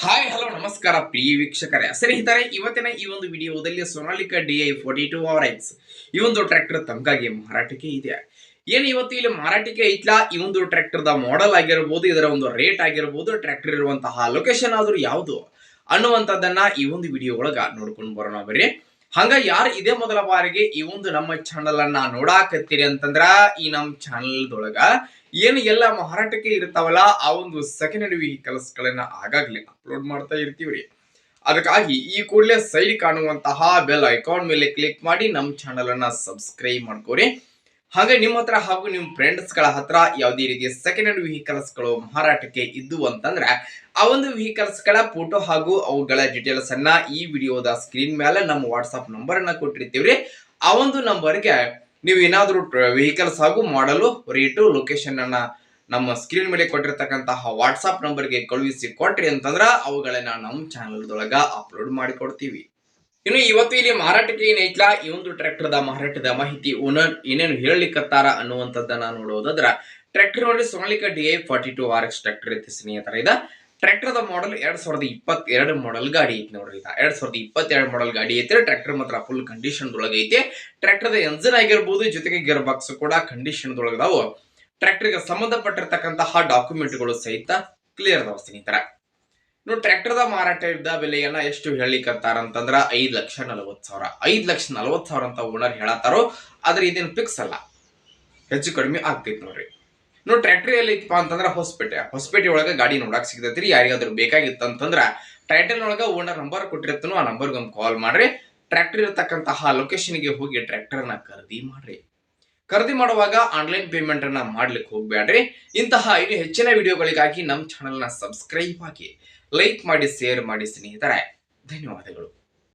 Hi hello ನಮಸ್ಕಾರ ಪ್ರಿಯ ವೀಕ್ಷಕರೇ ಸ್ನೇಹಿತರೆ ಇವತ್ತಿನ ಈ ಒಂದು ವಿಡಿಯೋದಲ್ಲಿ ಸೋನಾಲಿಕಾ DI 42RX ಈ ಒಂದು ಟ್ರ್ಯಾಕ್ಟರ್ ತಮಗಾಗಿ ಮಾರಾಟಕ್ಕೆ ಇದೆ. ಏನು ಇವತ್ತು ಇಲ್ಲಿ ಮಾರಾಟಕ್ಕೆ ಐತ್ಲಾ ಈ ಒಂದು ಟ್ರ್ಯಾಕ್ಟರ್ ದ ಮಾಡೆಲ್ ಆಗಿರಬಹುದು, ಇದರ ಒಂದು ರೇಟ್ ಆಗಿರಬಹುದು, ಟ್ರ್ಯಾಕ್ಟರ್ ಇರುವಂತಹ ಲೊಕೇಶನ್ ಆದ್ರೂ ಯಾವುದು ಅನ್ನುವಂಥದ್ದನ್ನ ಈ ಒಂದು ವಿಡಿಯೋ ಒಳಗ ನೋಡ್ಕೊಂಡು ಬರೋಣ ಬರ್ರಿ. ಹಂಗ ಯಾರು ಇದೇ ಮೊದಲ ಬಾರಿಗೆ ಈ ಒಂದು ನಮ್ಮ ಚಾನಲ್ ಅನ್ನ ನೋಡಾಕತ್ತೀರಿ ಅಂತಂದ್ರ ಈ ನಮ್ಮ ಚಾನಲ್ ದೊಳಗ ಏನು ಎಲ್ಲ ಮಾರಾಟಕ್ಕೆ ಇರ್ತಾವಲ್ಲ ಆ ಒಂದು ಸೆಕೆಂಡ್ ಹ್ಯಾಂಡ್ ವೆಹಿಕಲ್ಸ್ ಗಳನ್ನ ಆಗಾಗ್ಲೇ ಅಪ್ಲೋಡ್ ಮಾಡ್ತಾ ಇರ್ತೀವ್ರಿ. ಅದಕ್ಕಾಗಿ ಈ ಕೂಡಲೇ ಸೈಡ್ ಕಾಣುವಂತಹ ಬೆಲ್ ಐಕಾನ್ ಮೇಲೆ ಕ್ಲಿಕ್ ಮಾಡಿ ನಮ್ಮ ಚಾನಲ್ ಅನ್ನ ಸಬ್ಸ್ಕ್ರೈಬ್ ಮಾಡ್ಕೋರಿ. ಹಾಗೆ ನಿಮ್ಮ ಹತ್ರ ಹಾಗೂ ನಿಮ್ಮ ಫ್ರೆಂಡ್ಸ್ ಗಳ ಹತ್ರ ಯಾವುದೇ ರೀತಿಯ ಸೆಕೆಂಡ್ ಹ್ಯಾಂಡ್ ವೆಹಿಕಲ್ಸ್ ಗಳು ಮಾರಾಟಕ್ಕೆ ಇದ್ದು ಅಂತಂದ್ರೆ ಆ ಒಂದು ವೆಹಿಕಲ್ಸ್ ಗಳ ಫೋಟೋ ಹಾಗೂ ಅವುಗಳ ಡೀಟೇಲ್ಸ್ ಅನ್ನ ಈ ವಿಡಿಯೋದ ಸ್ಕ್ರೀನ್ ಮೇಲೆ ನಮ್ಮ ವಾಟ್ಸ್ಆಪ್ ನಂಬರ್ ಅನ್ನ ಕೊಟ್ಟಿರ್ತೀವ್ರಿ. ಆ ಒಂದು ನಂಬರ್ಗೆ ನೀವು ಏನಾದರೂ ವೆಹಿಕಲ್ಸ್ ಹಾಗೂ ಮಾಡಲು ರೇಟು ಲೊಕೇಶನ್ ಅನ್ನ ನಮ್ಮ ಸ್ಕ್ರೀನ್ ಮೇಲೆ ಕೊಟ್ಟಿರ್ತಕ್ಕಂತಹ ವಾಟ್ಸ್ಆಪ್ ನಂಬರ್ಗೆ ಕಳುಹಿಸಿ ಕೊಟ್ರಿ ಅಂತಂದ್ರ ಅವುಗಳನ್ನ ನಮ್ಮ ಚಾನಲ್ ದೊಳಗ ಅಪ್ಲೋಡ್ ಮಾಡಿ ಕೊಡ್ತೀವಿ. ಇನ್ನು ಇವತ್ತು ಇಲ್ಲಿ ಮಾರಾಟಕ್ಕೆ ಏನೈತ್ಲಾ ಈ ಒಂದು ಟ್ರ್ಯಾಕ್ಟರ್ ದ ಮಾರಾಟದ ಮಾಹಿತಿ ಓನರ್ ಏನೇನು ಹೇಳಲಿಕ್ಕತ್ತಾರ ಅನ್ನುವಂಥದ್ದನ್ನ ನೋಡೋದಾದ್ರ ಟ್ರ್ಯಾಕ್ಟರ್ ನೋಡಿ ಸೋನಾಲಿಕಾ DI 42RX ಟ್ರ್ಯಾಕ್ಟರ್ ಐತಿ ಸ್ನೇಹಿತರ. ಇದ ಟ್ರ್ಯಾಕ್ಟರ್ ದ ಮಾಡೆಲ್ 2022 ಮಾಡೆಲ್ ಗಾಡಿ ಐತಿ ನೋಡ್ರಿ. 2022 ಮಾಡೆಲ್ ಗಾಡಿ ಐತಿ. ಟ್ರ್ಯಾಕ್ಟರ್ ಮಾತ್ರ ಫುಲ್ ಕಂಡೀಷನ್ ದೊಳಗ ಐತಿ. ಟ್ರ್ಯಾಕ್ಟರ್ ದ ಎಂಜಿನ್ ಆಗಿರ್ಬೋದು, ಜೊತೆಗೆ ಗೇರ್ ಬಾಕ್ಸ್ ಕೂಡ ಕಂಡೀಷನ್ ದೊಳಗದಾವು. ಟ್ರ್ಯಾಕ್ಟರ್ ಗೆ ಸಂಬಂಧಪಟ್ಟಿರ್ತಕ್ಕಂತಹ ಡಾಕ್ಯುಮೆಂಟ್ ಗಳು ಸಹಿತ ಕ್ಲಿಯರ್ ಅದಾವ ಸ್ನೇಹಿತರ. ಇನ್ನು ಟ್ರ್ಯಾಕ್ಟರ್ ದ ಮಾರಾಟದ ಬೆಲೆಯನ್ನ ಎಷ್ಟು ಹೇಳಿಕತ್ತಾರ ಅಂತಂದ್ರ 5,40,000 5,40,000 ಅಂತ ಓನರ್ ಹೇಳತ್ತಾರೋ. ಆದ್ರೆ ಇದೇನು ಫಿಕ್ಸ್ ಅಲ್ಲ, ಹೆಚ್ಚು ಕಡಿಮೆ ಆಗ್ತೈತಿ ನೋಡ್ರಿ. ಇನ್ನು ಟ್ರ್ಯಾಕ್ಟರ್ ಎಲ್ಲಿ ಐತಪ್ಪ ಅಂತಂದ್ರ ಹೊಸಪೇಟೆ ಒಳಗ ಗಾಡಿ ನೋಡಕ್ ಸಿಗ್ತೈತ್ರಿ. ಯಾರಿಗಾದ್ರೂ ಬೇಕಾಗಿತ್ತು ಅಂತಂದ್ರ ಟೈಟಲ್ ಒಳಗ ಓನರ್ ನಂಬರ್ ಕೊಟ್ಟಿರ್ತಾನೋ ಆ ನಂಬರ್ಗೆ ಒಂದು ಕಾಲ್ ಮಾಡ್ರಿ. ಟ್ರ್ಯಾಕ್ಟರ್ ಇರತಕ್ಕಂತಹ ಲೊಕೇಶನ್ ಗೆ ಹೋಗಿ ಟ್ರ್ಯಾಕ್ಟರ್ ನ ಖರೀದಿ ಮಾಡ್ರಿ. ಖರೀದಿ ಮಾಡುವಾಗ ಆನ್ಲೈನ್ ಪೇಮೆಂಟ್ ಅನ್ನ ಮಾಡ್ಲಿಕ್ಕೆ ಹೋಗ್ಬೇಡ್ರಿ. ಇಂತಹ ಇನ್ನು ಹೆಚ್ಚಿನ ವಿಡಿಯೋಗಳಿಗಾಗಿ ನಮ್ಮ ಚಾನೆಲ್ ನ ಸಬ್ಸ್ಕ್ರೈಬ್ ಆಗಿ, ಲೈಕ್ ಮಾಡಿ, ಶೇರ್ ಮಾಡಿ ಸ್ನೇಹಿತರೆ. ಧನ್ಯವಾದಗಳು.